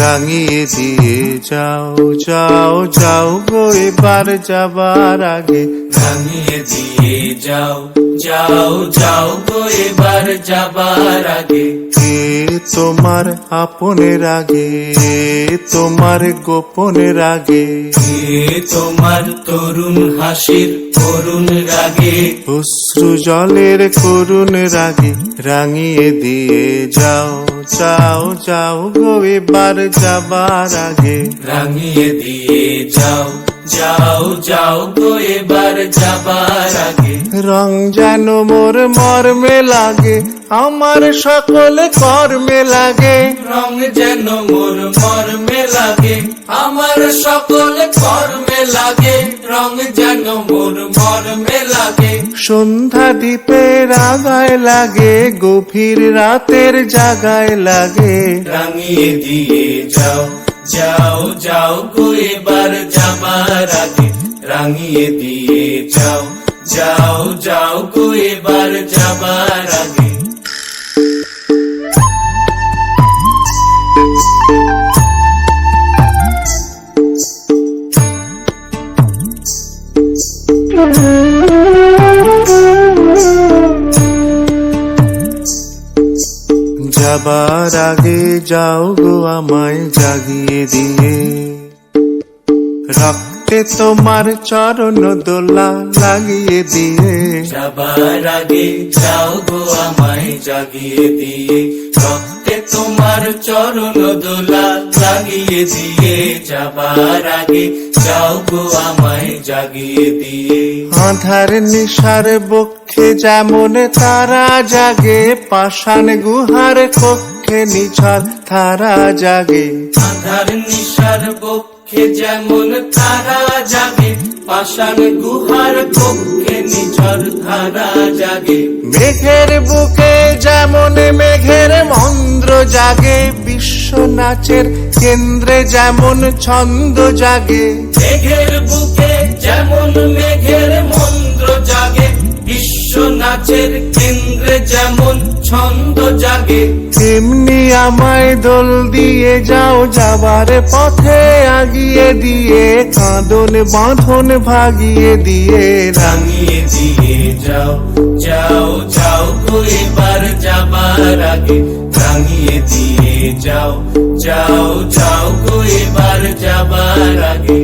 রাঙিয়ে দিয়ে যাও যাও যাও গো এবার যাবার আগে, রাঙিয়ে দিয়ে যাও যাও যাও গো এবার যাবার আগে। কে তোমার আপনের আগে, তোমার গোপনের আগে, কে তোমার তরুণ হাসির করুণ রাগে, অশ্রু জলের করুণ রাগে, রাঙিয়ে দিয়ে যাও যাও যাও গো এবার যাবার আগে, রাঙিয়ে দিয়ে যাও যাও যাও গো এবার যাবার আগে। রং যেন মোর মর্মে লাগে, আমার সকল কর্মে লাগে, রং যেন মোর মর্মে লাগে, আমার সকল কর্মে লাগে, রং যেন মোর মর্মে লাগে। সন্ধ্যা দ্বীপের আগায় লাগে, গভীর রাতের জাগায় লাগে, রাঙিয়ে দিয়ে যাও যাও যাও গো এবার যাবার আগে, রাঙিয়ে দিয়ে যাও যাও যাও গো এবার যাবার আগে। যাবার আগে যাও গো আমায় জাগিয়ে দিয়ে, রক্তে তোমার চরণ দোলা লাগিয়ে দিয়ে, যাবার আগে যাও গো আমায় জাগিয়ে দিয়ে, রক্তে তোমার চরণ দোলা লাগিয়ে দিয়ে, যাবার আগে যাও গো আমায় জাগিয়ে দিয়ে। আধার নিশার বক্ষে যেমন তারা জাগে, পাষাণ গুহার কক্ষে নিছল তারা জাগে, আধার নিশার পক্ষে যেমন তারা জাগে, পাষাণ গুহার পক্ষে নিঝর ধারা জাগে। মেঘের বুকে যেমন মেঘের মন্দ্র জাগে, বিশ্ব নাচের কেন্দ্রে যেমন ছন্দ জাগে, মেঘের বুকে যেমন মেঘের মন্দ্র জাগে, বিশ্ব নাচের কেন্দ্রে যেমন ছন্দ জাগে। তেমনি আমায় দোল দিয়ে যাও যাবার পথে আগিয়ে দিয়ে, কাঁদন বাঁধন ভাগিয়ে দিয়ে, রাঙিয়ে দিয়ে যাও যাও যাও গো এবার যাবার আগে, রাঙিয়ে দিয়ে যাও যাও যাও গো এবার যাবার আগে।